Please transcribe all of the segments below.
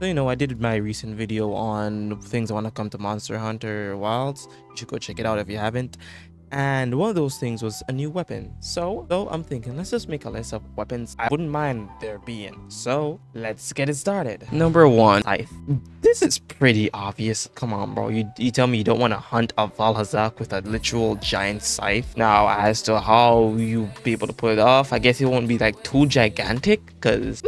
So, I did my recent video on things I want to come to Monster Hunter Wilds. You should go check it out if you haven't. And one of those things was a new weapon. So I'm thinking, let's just make a list of weapons I wouldn't mind there being. So let's get it started. Number one, scythe. This is pretty obvious. Come on, bro. You tell me you don't want to hunt a Valhazak with a literal giant scythe. Now, as to how you be able to pull it off, I guess it won't be like too gigantic, because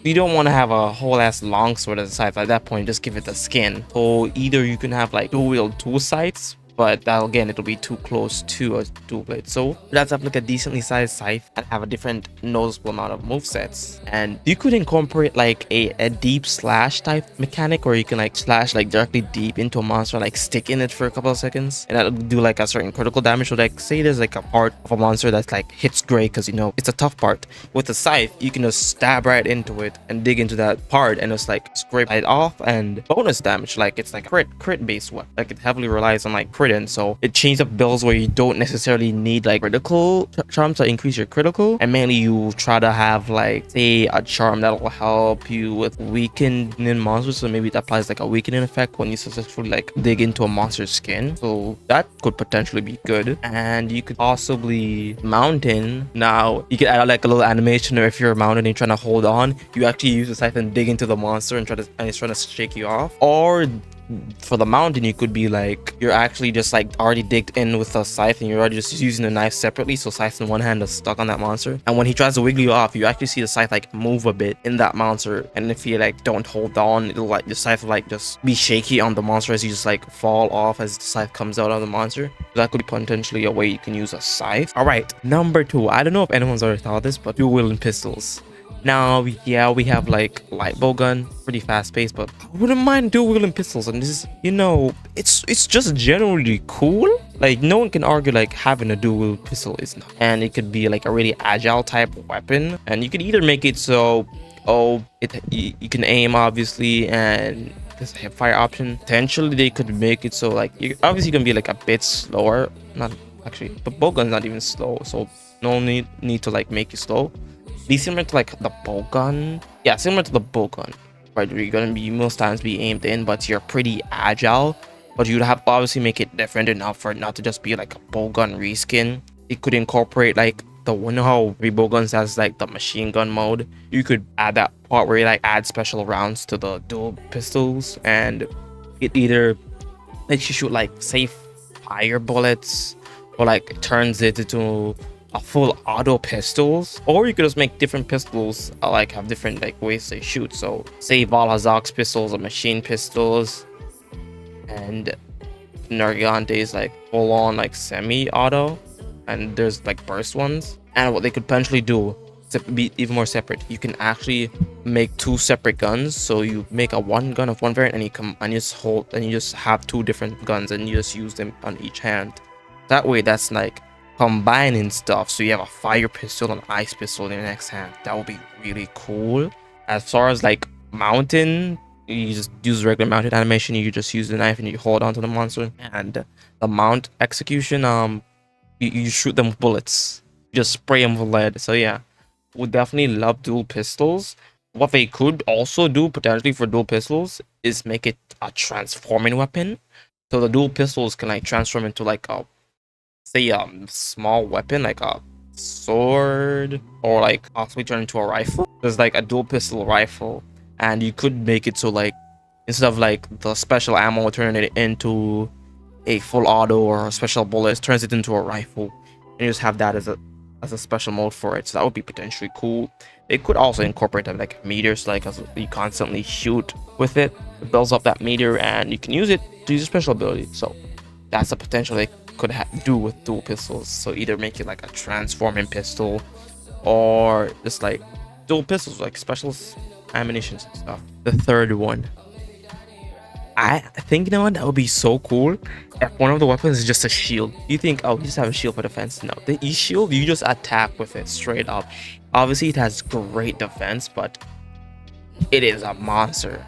you don't want to have a whole ass long sword as a scythe. At that point, just give it the skin. So either you can have like dual scythes, but that again, it'll be too close to a dual blade. So let's have like a decently sized scythe and have a different noticeable amount of movesets. And you could incorporate like a deep slash type mechanic, where you can like slash like directly deep into a monster, like stick in it for a couple of seconds, and that'll do like a certain critical damage. So like say there's like a part of a monster that's like hits great because it's a tough part. With the scythe, you can just stab right into it and dig into that part and just like scrape it off, and bonus damage, like it's like a crit based weapon. Like it heavily relies on like crit, and so it changes up builds where you don't necessarily need like critical charms to increase your critical, and mainly you try to have like say a charm that'll help you with weakening monsters. So maybe that applies like a weakening effect when you successfully like dig into a monster's skin. So that could potentially be good. And you could possibly mountain. Now you can add like a little animation, or if you're mounted and you're trying to hold on, you actually use the scythe and dig into the monster and it's trying to shake you off. Or for the mountain, you could be like you're actually just like already digged in with a scythe and you're already just using the knife separately, so scythe in one hand is stuck on that monster, and when he tries to wiggle you off, you actually see the scythe like move a bit in that monster, and if you like don't hold on, it'll like the scythe will like just be shaky on the monster as you just like fall off as the scythe comes out of the monster. So that could be potentially a way you can use a scythe. All right, number two, I don't know if anyone's already thought of this, but dual wielding pistols. Now, yeah, we have like light bow gun, pretty fast paced, but I wouldn't mind dual wielding pistols. And this is, it's just generally cool. Like no one can argue like having a dual pistol is not. And it could be like a really agile type weapon. And you could either make it so, you can aim obviously, and there's a fire option. Potentially they could make it so like you obviously can be like a bit slower. Not actually, but bow gun's not even slow, so no need to like make it slow. Be similar to like the bow gun. Yeah, similar to the bow gun, right? You're gonna be most times be aimed in, but you're pretty agile. But you'd have to obviously make it different enough for it not to just be like a bow gun reskin. It could incorporate like the one how every bow guns has like the machine gun mode. You could add that part where you like add special rounds to the dual pistols, and it either lets you shoot like say fire bullets, or like turns it into a full auto pistols, or you could just make different pistols like have different like ways they shoot. So say Valhazak's pistols are machine pistols, and Nargante's like full on like semi-auto, and there's like burst ones. And what they could potentially do to be even more separate, you can actually make two separate guns. So you make a one gun of one variant, and you just have two different guns, and you just use them on each hand. That way, that's like combining stuff. So you have a fire pistol and ice pistol in your next hand. That would be really cool. As far as like mountain, you just use regular mounted animation. You just use the knife and you hold onto the monster. And the mount execution, you shoot them with bullets. You just spray them with lead. So yeah, would definitely love dual pistols. What they could also do potentially for dual pistols is make it a transforming weapon. So the dual pistols can like transform into like a say small weapon like a sword, or like possibly turn into a rifle. There's like a dual pistol rifle, and you could make it so like instead of like the special ammo turn it into a full auto or a special bullet, it turns it into a rifle, and you just have that as a special mode for it. So that would be potentially cool. They could also incorporate like meters, like as you constantly shoot with it, it builds up that meter, and you can use it to use a special ability. So that's a potential they could do with dual pistols. So either make it like a transforming pistol, or just like dual pistols like special ammunitions and stuff. The third one, I think that would be so cool if one of the weapons is just a shield. You think, oh, you just have a shield for defense? No, the e-shield, you just attack with it straight up. Obviously it has great defense, but it is a monster,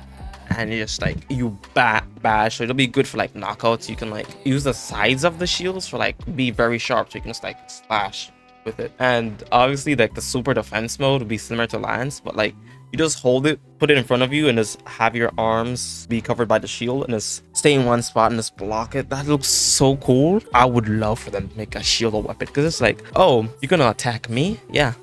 and you just like you bash. So it'll be good for like knockouts. You can like use the sides of the shields for like be very sharp, so you can just like slash with it. And obviously like the super defense mode would be similar to Lance, but like You just hold it, put it in front of you, and just have your arms be covered by the shield and just stay in one spot and just block it. That looks so cool. I would love for them to make a shield weapon, because it's like, oh, you're gonna attack me? Yeah,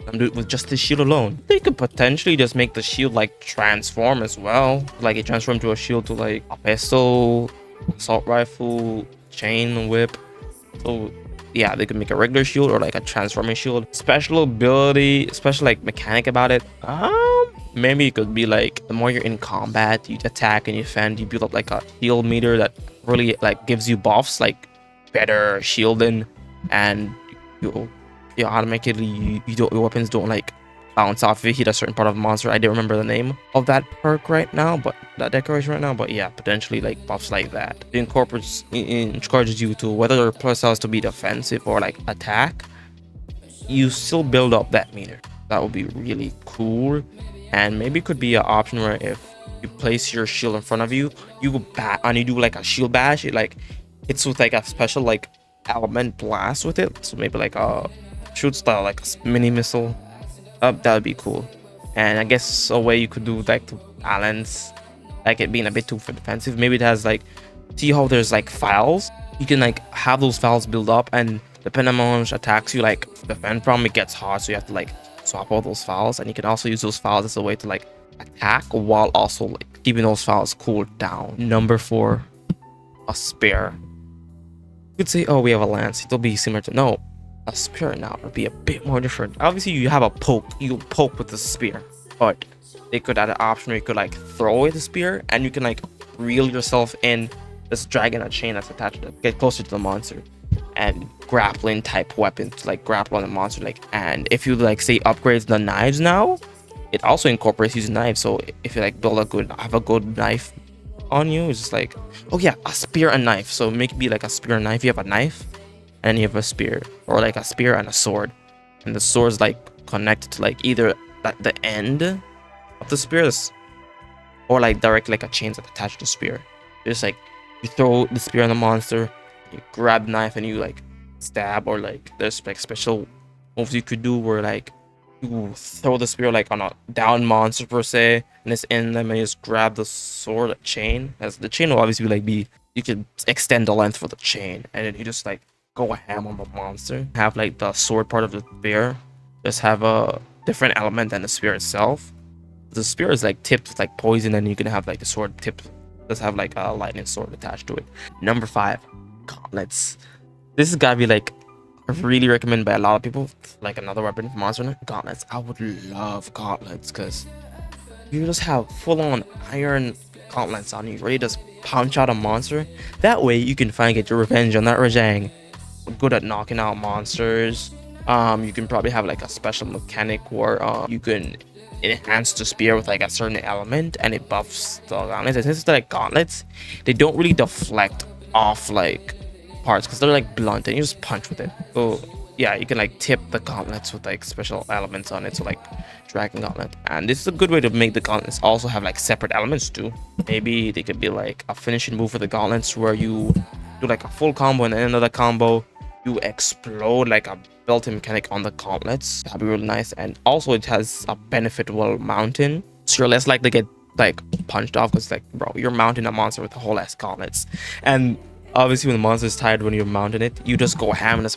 I'm doing it with just the shield alone. They could potentially just make the shield like transform as well. Like it transformed to a shield to like a pistol, assault rifle, chain whip. So yeah, they could make a regular shield or like a transforming shield. Special ability, special like mechanic about it. Maybe it could be like the more you're in combat, you attack and you defend, you build up like a shield meter that really like gives you buffs like better shielding, and you automatically your weapons don't like bounce off if you hit a certain part of the monster. I don't remember the name of that perk right now, but that decoration right now, but yeah, potentially like buffs like that. It encourages you to, whether your playstyle to be defensive or like attack, you still build up that meter. That would be really cool. And maybe it could be an option where if you place your shield in front of you, you go back and you do like a shield bash. It like hits with like a special like element blast with it. So maybe like a shoot style, like a mini missile. That would be cool. And I guess a way you could do like to balance like it being a bit too defensive. Maybe it has like, see how there's like files. You can like have those files build up, and depending on how much attacks you like defend from, it gets hard. So you have to like swap all those files, and you can also use those files as a way to like attack while also like keeping those files cooled down. Number 4, a spear. You could say, oh, we have a lance, it'll be similar to, no, a spear now would be a bit more different. Obviously you have a poke, you poke with the spear, but they could add an option where you could like throw away the spear and you can like reel yourself in this dragon, a chain that's attached to it, get closer to the monster, and grappling type weapon to like grapple on the monster. Like, and if you like say upgrades the knives now, it also incorporates using knives. So if you like have a good knife on you, it's just like, oh yeah, a spear and knife. So make it be like a spear and knife. You have a knife and you have a spear, or like a spear and a sword, and the sword is like connected to like either at the end of the spears or like directly like a chain that's attached to the spear. Just like you throw the spear on the monster, you grab the knife and you like stab, or like there's like special moves you could do where like you throw the spear like on a down monster per se, and it's in them, and you just grab the sword chain. As the chain will obviously like be, you can extend the length for the chain, and then you just like go ham on the monster. Have like the sword part of the spear just have a different element than the spear itself. The spear is like tipped with like poison, and you can have like the sword tipped does have like a lightning sword attached to it. Number 5, gauntlets. This is gotta be like really recommended by a lot of people, like another weapon for Monster Hunter. Gauntlets. I would love gauntlets, because you just have full-on iron gauntlets on you, ready to just punch out a monster. That way you can finally get your revenge on that Rajang. We're good at knocking out monsters. You can probably have like a special mechanic where you can enhance the spear with like a certain element, and it buffs the gauntlets. And since they're like gauntlets, they don't really deflect off like parts, because they're like blunt and you just punch with it. So yeah, you can like tip the gauntlets with like special elements on it, so like dragon gauntlet. And this is a good way to make the gauntlets also have like separate elements too. Maybe they could be like a finishing move for the gauntlets where you do like a full combo, and then another combo you explode like a built-in mechanic on the gauntlets. That'd be really nice. And also it has a benefit while mounting, so you're less likely to get like punched off, because like, bro, you're mounting a monster with a whole ass gauntlets. And obviously when the monster is tired, when you're mounting it, you just go ham and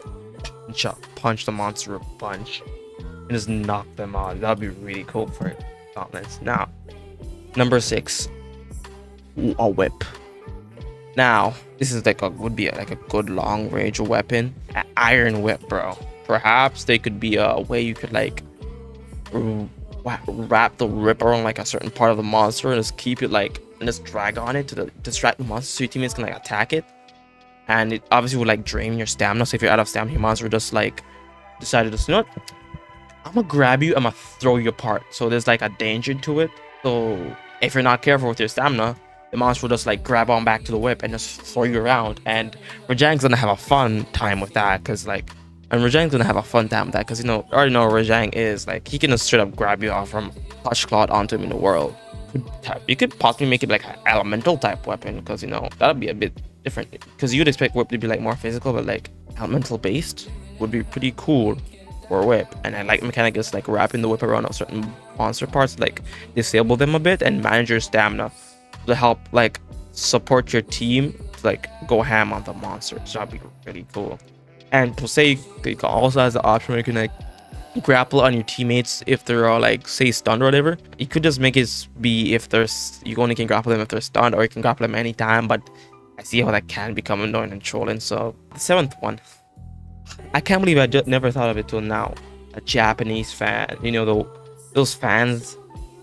just punch the monster a bunch and just knock them out. That'd be really cool for it. Gauntlets. Now, number 6, a whip. Now, this is like would be like a good long range weapon. An iron whip, bro. Perhaps they could be a way you could like wrap the whip around like a certain part of the monster and just keep it like, and just drag on it to distract the monster so your teammates can like attack it. And it obviously would like drain your stamina. So if you're out of stamina, your monster just like decided to, you know what, I'm gonna grab you, I'm gonna throw you apart. So there's like a danger to it. So if you're not careful with your stamina, the monster will just like grab on back to the whip and just throw you around. And Rajang's gonna have a fun time with that, because like, and Rajang's gonna have a fun time with that, because you know, already know what Rajang is. Like, he can just straight up grab you off from touch cloud onto him in the world. You could possibly make it like an elemental type weapon, because you know, that'd be a bit different, because you'd expect whip to be like more physical, but like elemental based would be pretty cool for a whip. And I like mechanic is like wrapping the whip around a certain monster parts, like disable them a bit and manage your stamina to help like support your team to like go ham on the monsters. That'd be really cool. And to say, you can also has the option where you can like grapple on your teammates if they're all like say stunned or whatever. You could just make it be if there's, you only can grapple them if they're stunned, or you can grapple them anytime, but I see how that can become annoying and trolling. So the seventh one, I can't believe I just never thought of it till now. A Japanese fan, you know, those fans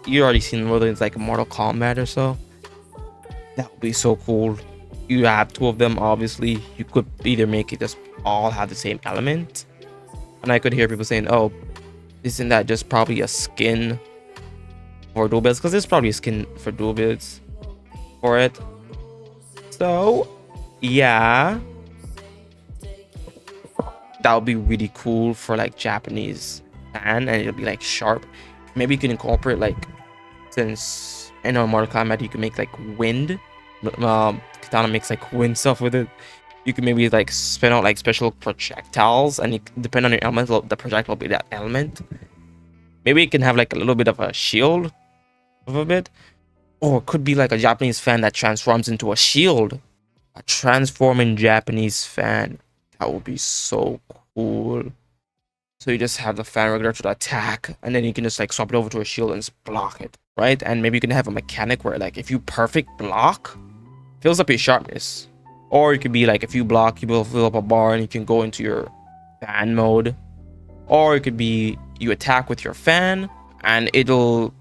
you already seen, whether it's like Mortal Kombat or so. That would be so cool. You have two of them, obviously. You could either make it just all have the same element, and I could hear people saying, oh, isn't that just probably a skin for dual builds? Because there's probably a skin for dual builds for it. So yeah, that would be really cool for like Japanese fan, and it'll be like sharp. Maybe you can incorporate like, since I know in Mortal Kombat you can make like wind, Katana makes like wind stuff with it. You can maybe like spin out like special projectiles, and depend on your element, the projectile will be that element. Maybe it can have like a little bit of a shield of a bit, or it could be like a Japanese fan that transforms into a shield. A transforming Japanese fan. That would be so cool. So you just have the fan regular to the attack, and then you can just like swap it over to a shield and just block it, right? And maybe you can have a mechanic where like if you perfect block, fills up your sharpness. Or it could be like if you block, you will fill up a bar and you can go into your fan mode. Or it could be you attack with your fan and it'll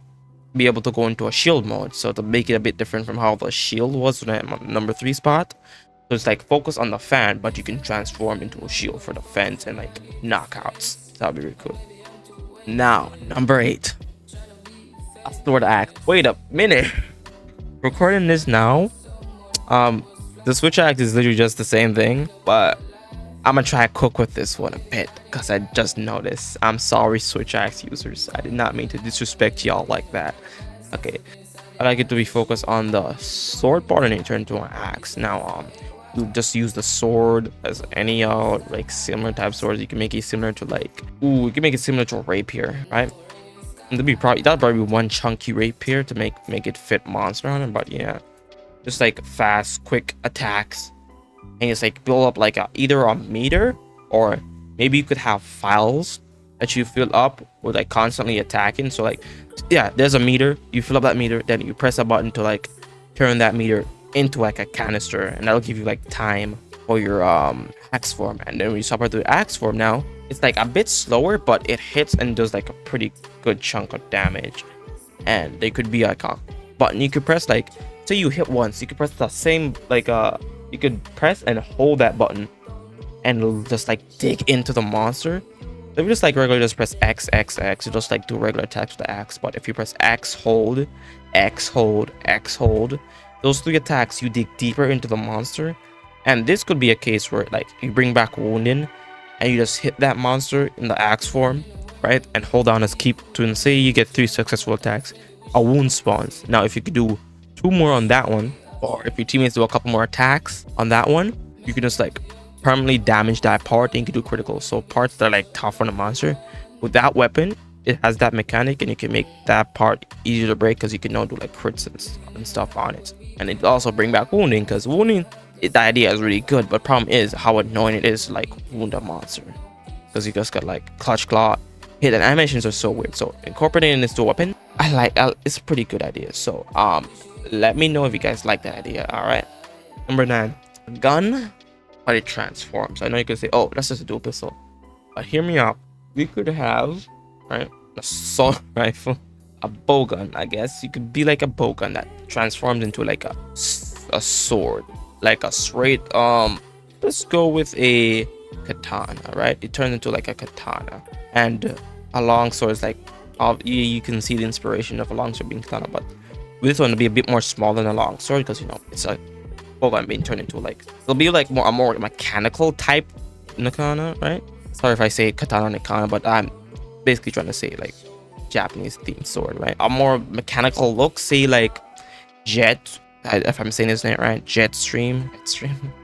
be able to go into a shield mode. So to make it a bit different from how the shield was when I'm on number 3 spot. So it's like focus on the fan, but you can transform into a shield for the fence and like knockouts. That would be really cool. Now, number 8. A sword axe. Wait a minute. Recording this now. The switch axe is literally just the same thing, but I'm gonna try to cook with this one a bit because I just noticed. I'm sorry, switch axe users. I did not mean to disrespect y'all like that. Okay, I like it to be focused on the sword part and it turn into an axe. Now, you just use the sword as any like similar type swords. You can make it similar to like, you can make it similar to a rapier, right? And that'd probably be one chunky rapier to make it fit Monster Hunter. But yeah, just like fast, quick attacks, and just like build up like either a meter, or maybe you could have files that you fill up with like constantly attacking. So like, yeah, there's a meter, you fill up that meter, then you press a button to like turn that meter into like a canister, and that'll give you like time for your axe form. And then when you swap it to the axe form, now it's like a bit slower, but it hits and does like a pretty good chunk of damage. And there could be like a button you could press, like say you hit once, you could press the same like you could press and hold that button and it'll just like dig into the monster. If you just like regularly just press X, you just like do regular attacks with the axe. But if you press X, hold, X, hold, X, hold, those 3 attacks, you dig deeper into the monster. And this could be a case where like you bring back wounding and you just hit that monster in the axe form, right? And hold down as keep to, and say you get 3 successful attacks, a wound spawns. Now if you could do 2 more on that one, or if your teammates do a couple more attacks on that one, you can just like permanently damage that part and you can do critical. So parts that are like tough on the monster, with that weapon, it has that mechanic and you can make that part easier to break because you can now do like crits and stuff on it. And it also bring back wounding, because wounding, the idea is really good, but problem is how annoying it is to like wound a monster, because you just got like clutch claw hit, and animations are so weird. So incorporating this to a weapon, it's a pretty good idea. So let me know if you guys like that idea. All right, number 9, a gun, but it transforms. I know you could say, oh, that's just a dual pistol, but hear me out. We could have, right, a assault rifle, a bowgun. I guess you could be like a bowgun that transforms into like a sword, like a straight let's go with a katana, right? It turns into like a katana. And a long sword is like, you can see the inspiration of a long sword being katana, but with this one it'll be a bit more small than a long sword, because you know it's like bowgun being turned into like, it'll be like a more mechanical type katana, right? Sorry if I say katana katana, but I'm basically trying to say like Japanese themed sword, right? A more mechanical look, say like Jet, if I'm saying his name right, Jetstream,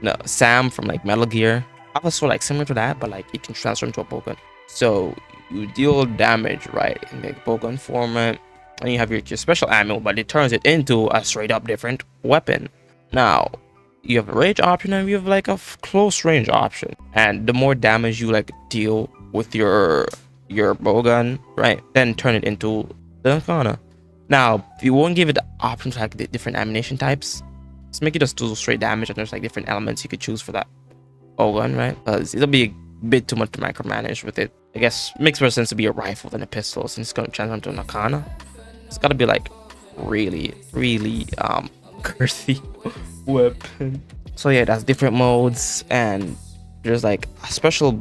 no, Sam from like Metal Gear. I was so like similar to that, but like it can transform into a bowgun. So you deal damage, right, in the bowgun format, and you have your special ammo, but it turns it into a straight up different weapon. Now you have a range option and you have like a close range option, and the more damage you like deal with your bowgun, right, then turn it into the katana. Now you won't give it the options like the different ammunition types. Just make it just do straight damage, and there's like different elements you could choose for that bowgun, right? Because it'll be a bit too much to micromanage with it. I guess makes more sense to be a rifle than a pistol, since it's gonna transform to a katana. It's gotta be like really girthy weapon. So yeah, that's different modes, and there's like a special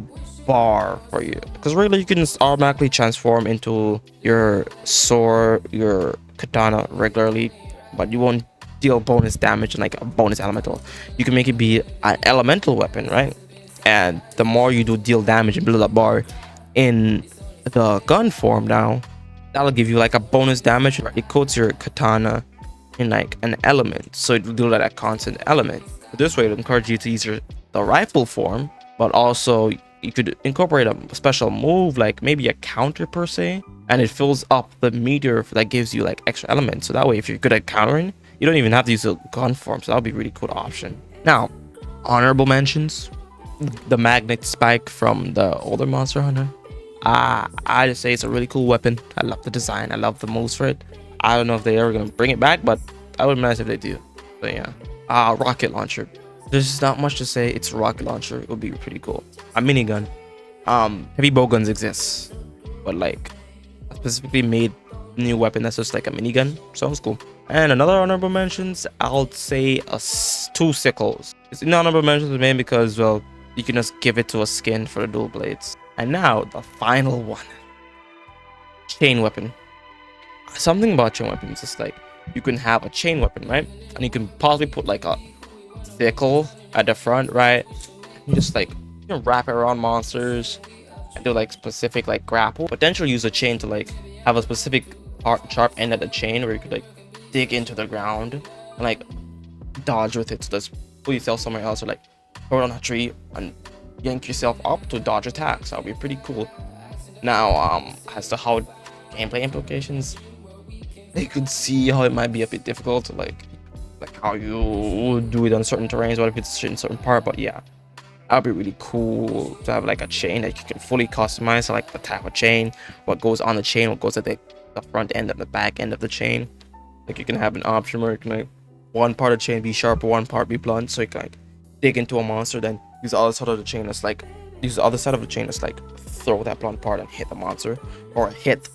bar for you, because really you can just automatically transform into your sword, your katana regularly, but you won't deal bonus damage and like a bonus elemental. You can make it be an elemental weapon, right? And the more you do deal damage and build up bar in the gun form, now that'll give you like a bonus damage. It coats your katana in like an element, so it will do like a constant element. This way, it encourages you to use the rifle form, but also you could incorporate a special move, like maybe a counter per se, and it fills up the meter that gives you like extra elements. So that way, if you're good at countering, you don't even have to use a gun form. So that would be a really cool option. Now, honorable mentions: the magnet spike from the older Monster Hunter. I just say it's a really cool weapon. I love the design. I love the moves for it. I don't know if they're ever gonna bring it back, but I would be nice if they do. But yeah. Rocket launcher. There's not much to say. It's a rocket launcher. It would be pretty cool. A minigun. Heavy bowguns exist, but like a specifically made new weapon that's just like a minigun. Sounds cool. And another honorable mentions, I'll say two sickles. It's in honorable mentions mainly because, well, you can just give it to a skin for the dual blades. And now the final one, chain weapon. Something about chain weapons is like you can have a chain weapon, right? And you can possibly put like a sickle at the front, right? You just like, you can wrap it around monsters and do like specific like grapple. Potentially use a chain to like have a specific sharp end at the chain where you could like dig into the ground and like dodge with it to just pull yourself somewhere else, or like throw it on a tree and yank yourself up to dodge attacks. That would be pretty cool. Now, as to how gameplay implications, you could see how it might be a bit difficult to like how you do it on certain terrains, what if it's in certain part. But yeah, that would be really cool to have like a chain that you can fully customize, like the type of chain, what goes on the chain, what goes at the front end and the back end of the chain. Like you can have an option where you can like one part of the chain be sharp, one part be blunt, so you can like dig into a monster, then use the other side of the chain as like throw that blunt part and hit the monster, or hit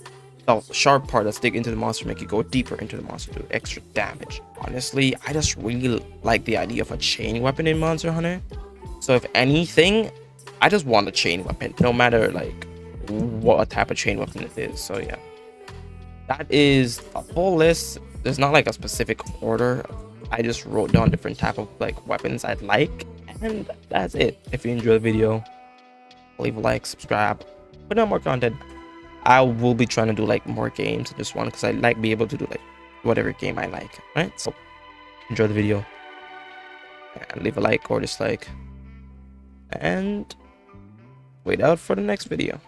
the sharp part that's dig into the monster, make you go deeper into the monster, do extra damage. Honestly, I just really like the idea of a chain weapon in Monster Hunter. So if anything, I just want a chain weapon, no matter like what type of chain weapon it is. So yeah, that is a full list. There's not like a specific order. I just wrote down different type of like weapons I'd like, and that's it. If you enjoyed the video, leave a like, subscribe, put out more content. I will be trying to do like more games in this one, because I like be able to do like whatever game I like, right? So enjoy the video and leave a like or dislike, and wait out for the next video.